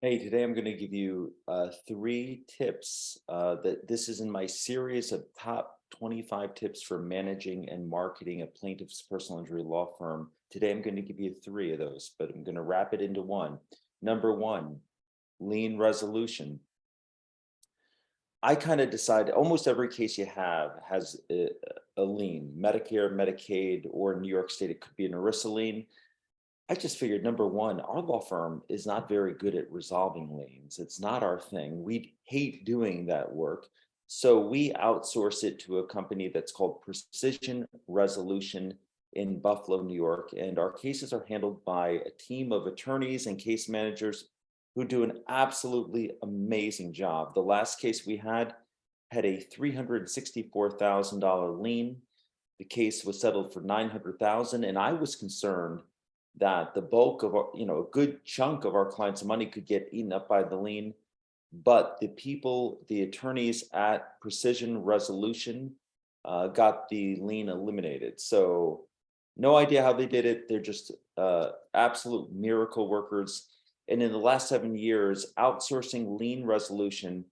Hey, today I'm going to give you three tips that this is in my series of top 25 tips for managing and marketing a plaintiff's personal injury law firm. Today I'm going to give you three of those, but I'm going to wrap it into one. Number one, lien resolution. I kind of decide almost every case you have has a lien, Medicare, Medicaid, or in New York State, it could be an ERISA lien. I just figured number one, our law firm is not very good at resolving liens. It's not our thing. We hate doing that work. So we outsource it to a company that's called Precision Resolution in Buffalo, New York. And our cases are handled by a team of attorneys and case managers who do an absolutely amazing job. The last case we had a $364,000 lien. The case was settled for 900,000, and I was concerned that the bulk of our, a good chunk of our clients' money could get eaten up by the lien. But the attorneys at Precision Resolution got the lien eliminated. So no idea how they did it. They're just absolute miracle workers. And in the last 7 years, outsourcing lien resolution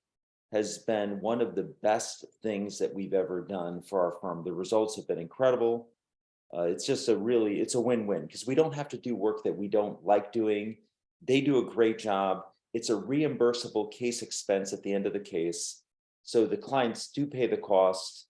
has been one of the best things that we've ever done for our firm. The results have been incredible. It's a win-win because we don't have to do work that we don't like doing. They do a great job. It's a reimbursable case expense at the end of the case. So the clients do pay the cost,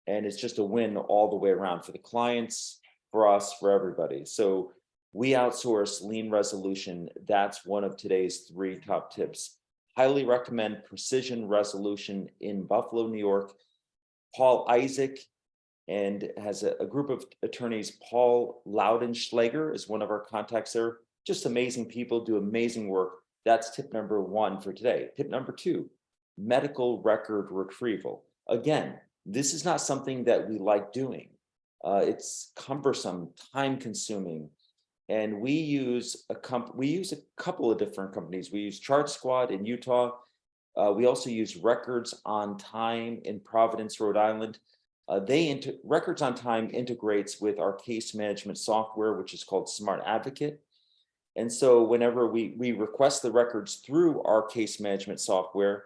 and it's just a win all the way around for the clients, for us, for everybody. So we outsource lien resolution. That's one of today's three top tips. Highly recommend Precision Resolution in Buffalo, New York. Paul Isaac and has a group of attorneys. Paul Laudenschlager is one of our contacts there. Just amazing people, do amazing work. That's tip number one for today. Tip number two, medical record retrieval. Again, this is not something that we like doing. It's cumbersome, time consuming. And we use a couple of different companies. We use Chart Squad in Utah. We also use Records on Time in Providence, Rhode Island. Records on Time integrates with our case management software, which is called Smart Advocate. And so whenever we request the records through our case management software,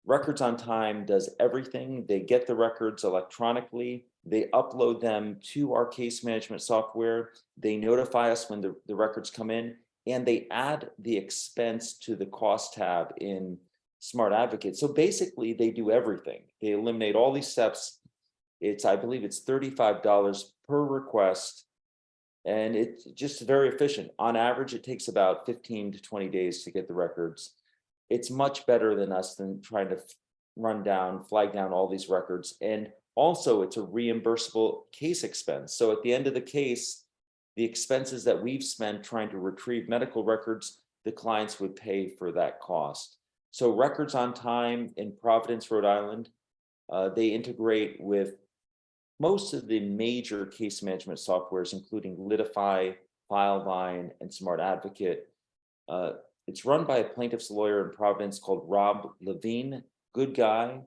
Records on Time does everything. They get the records electronically. They upload them to our case management software. They notify us when the records come in, and they add the expense to the cost tab in Smart Advocate. So basically, they do everything. They eliminate all these steps. I believe it's $35 per request, and it's just very efficient. On average, it takes about 15 to 20 days to get the records. It's much better than us than trying to flag down all these records. And also, it's a reimbursable case expense. So at the end of the case, the expenses that we've spent trying to retrieve medical records, the clients would pay for that cost. So Records on Time in Providence, Rhode Island, they integrate with most of the major case management softwares, including Litify, FileVine, and Smart Advocate. It's run by a plaintiff's lawyer in Providence called Rob Levine, good guy.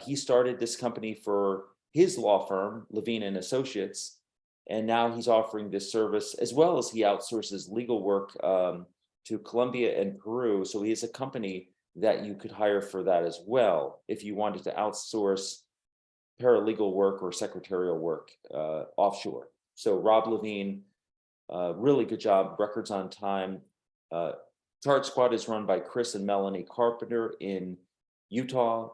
He started this company for his law firm, Levine and Associates, and now he's offering this service as well as he outsources legal work to Colombia and Peru. So he has a company that you could hire for that as well if you wanted to outsource paralegal work or secretarial work offshore. So Rob Levine, really good job. Records on Time. Chart Squad is run by Chris and Melanie Carpenter in Utah.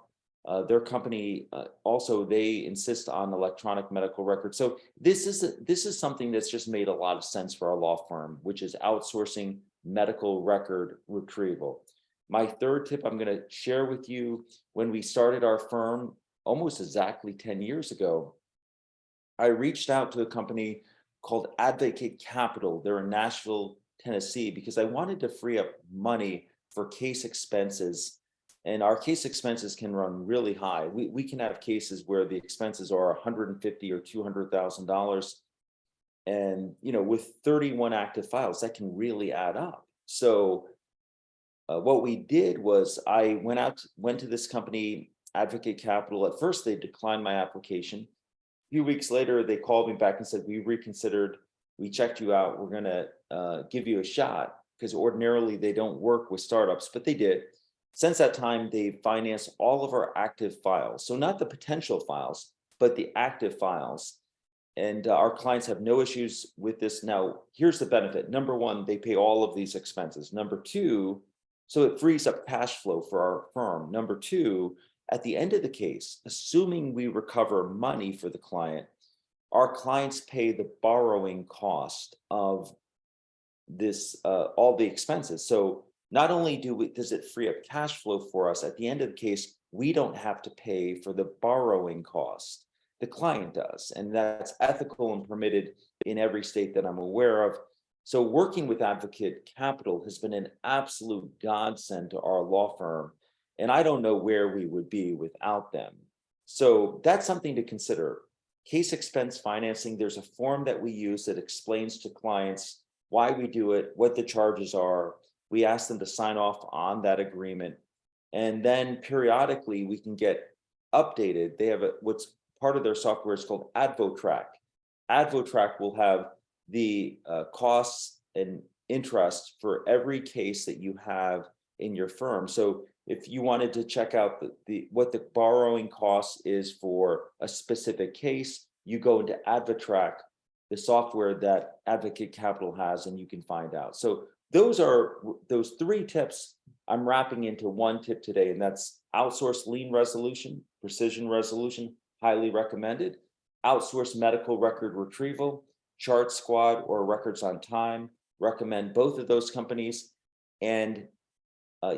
Their company also, they insist on electronic medical records. So this is something that's just made a lot of sense for our law firm, which is outsourcing medical record retrieval. My third tip I'm going to share with you: when we started our firm almost exactly 10 years ago, I reached out to a company called Advocate Capital. They're in Nashville, Tennessee, because I wanted to free up money for case expenses. And our case expenses can run really high. We can have cases where the expenses are $150,000 or $200,000. And with 31 active files, that can really add up. So what we did was I went to this company, Advocate Capital. At first, they declined my application. A few weeks later, they called me back and said, "We reconsidered. We checked you out. We're going to give you a shot." because ordinarily they don't work with startups, but they did. Since that time, they finance all of our active files. So not the potential files, but the active files. And our clients have no issues with this. Now, here's the benefit. Number one, they pay all of these expenses. Number two, so it frees up cash flow for our firm. Number two, at the end of the case, assuming we recover money for the client, our clients pay the borrowing cost of this, all the expenses. So not only does it free up cash flow for us, at the end of the case, we don't have to pay for the borrowing cost. The client does, and that's ethical and permitted in every state that I'm aware of. So working with Advocate Capital has been an absolute godsend to our law firm, and I don't know where we would be without them. So that's something to consider. Case expense financing, there's a form that we use that explains to clients why we do it, what the charges are. We ask them to sign off on that agreement. And then periodically we can get updated. They have what's part of their software is called AdvoTrack. AdvoTrack will have the costs and interest for every case that you have in your firm. So if you wanted to check out what the borrowing cost is for a specific case, you go into AdvoTrack, the software that Advocate Capital has, and you can find out. So those are those 3 tips I'm wrapping into 1 tip today, and that's outsource lien resolution, precision resolution, highly recommended. Outsource medical record retrieval, Chart Squad or Records on Time, recommend both of those companies. And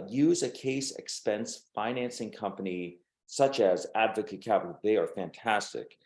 use a case expense financing company such as Advocate Capital. They are fantastic.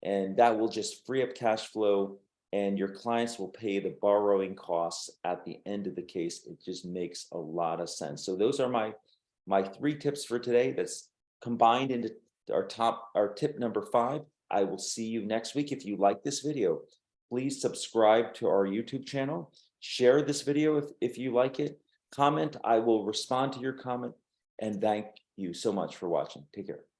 And that will just free up cash flow, and your clients will pay the borrowing costs at the end of the case. It just makes a lot of sense. So those are my 3 tips for today. That's combined into our tip number 5. I will see you next week. If you like this video, please subscribe to our YouTube channel. Share this video if you like it. Comment. I will respond to your comment. And thank you so much for watching. Take care.